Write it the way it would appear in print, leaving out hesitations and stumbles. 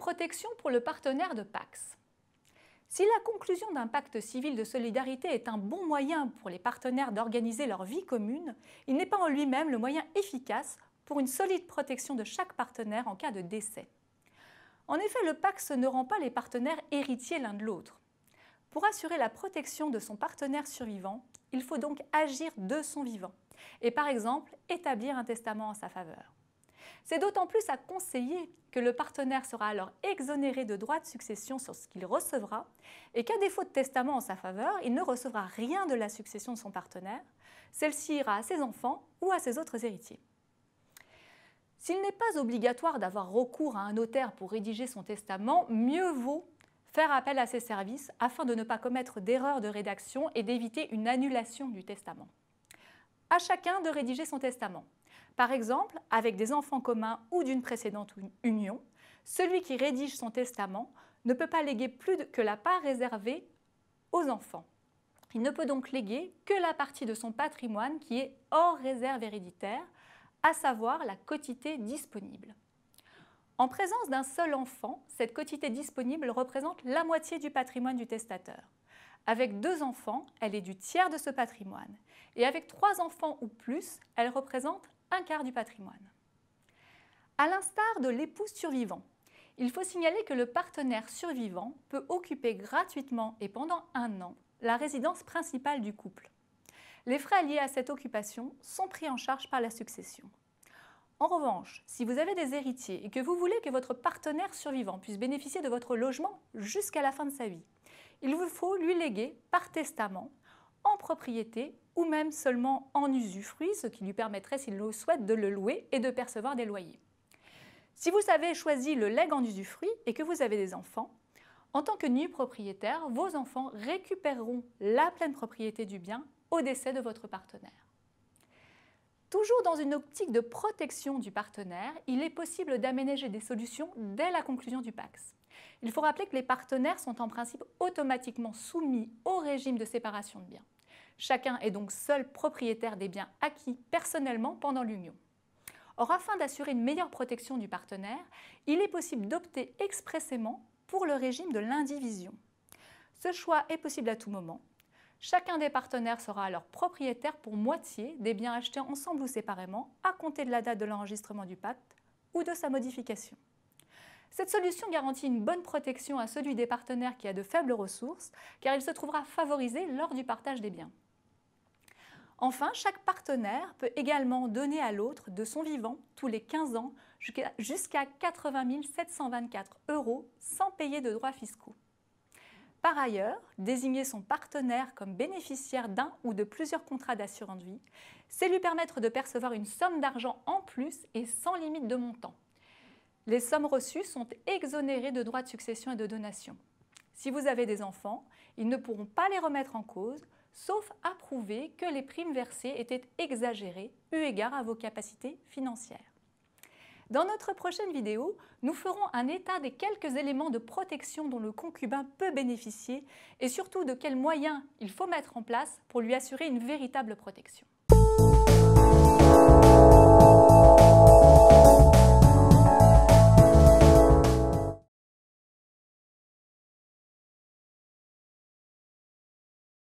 protection pour le partenaire de Pacs. Si la conclusion d'un pacte civil de solidarité est un bon moyen pour les partenaires d'organiser leur vie commune, il n'est pas en lui-même le moyen efficace pour une solide protection de chaque partenaire en cas de décès. En effet, le pacte ne rend pas les partenaires héritiers l'un de l'autre. Pour assurer la protection de son partenaire survivant, il faut donc agir de son vivant et par exemple établir un testament en sa faveur. C'est d'autant plus à conseiller que le partenaire sera alors exonéré de droits de succession sur ce qu'il recevra et qu'à défaut de testament en sa faveur, il ne recevra rien de la succession de son partenaire. Celle-ci ira à ses enfants ou à ses autres héritiers. S'il n'est pas obligatoire d'avoir recours à un notaire pour rédiger son testament, mieux vaut faire appel à ses services afin de ne pas commettre d'erreurs de rédaction et d'éviter une annulation du testament. À chacun de rédiger son testament. Par exemple, avec des enfants communs ou d'une précédente union, celui qui rédige son testament ne peut pas léguer plus que la part réservée aux enfants. Il ne peut donc léguer que la partie de son patrimoine qui est hors réserve héréditaire, à savoir la quotité disponible. En présence d'un seul enfant, cette quotité disponible représente la moitié du patrimoine du testateur. Avec 2 enfants, elle est du tiers de ce patrimoine. Et avec 3 enfants ou plus, elle représente un quart du patrimoine. À l'instar de l'époux survivant, il faut signaler que le partenaire survivant peut occuper gratuitement et pendant 1 an la résidence principale du couple. Les frais liés à cette occupation sont pris en charge par la succession. En revanche, si vous avez des héritiers et que vous voulez que votre partenaire survivant puisse bénéficier de votre logement jusqu'à la fin de sa vie, il vous faut lui léguer par testament, en propriété ou même seulement en usufruit, ce qui lui permettrait, s'il le souhaite, de le louer et de percevoir des loyers. Si vous avez choisi le legs en usufruit et que vous avez des enfants, en tant que nu propriétaire, vos enfants récupéreront la pleine propriété du bien au décès de votre partenaire. Toujours dans une optique de protection du partenaire, il est possible d'aménager des solutions dès la conclusion du PACS. Il faut rappeler que les partenaires sont en principe automatiquement soumis au régime de séparation de biens. Chacun est donc seul propriétaire des biens acquis personnellement pendant l'union. Or, afin d'assurer une meilleure protection du partenaire, il est possible d'opter expressément pour le régime de l'indivision. Ce choix est possible à tout moment. Chacun des partenaires sera alors propriétaire pour moitié des biens achetés ensemble ou séparément à compter de la date de l'enregistrement du pacte ou de sa modification. Cette solution garantit une bonne protection à celui des partenaires qui a de faibles ressources, car il se trouvera favorisé lors du partage des biens. Enfin, chaque partenaire peut également donner à l'autre de son vivant tous les 15 ans jusqu'à 80 724 € sans payer de droits fiscaux. Par ailleurs, désigner son partenaire comme bénéficiaire d'un ou de plusieurs contrats d'assurance vie, c'est lui permettre de percevoir une somme d'argent en plus et sans limite de montant. Les sommes reçues sont exonérées de droits de succession et de donation. Si vous avez des enfants, ils ne pourront pas les remettre en cause, sauf à prouver que les primes versées étaient exagérées eu égard à vos capacités financières. Dans notre prochaine vidéo, nous ferons un état des quelques éléments de protection dont le concubin peut bénéficier et surtout de quels moyens il faut mettre en place pour lui assurer une véritable protection.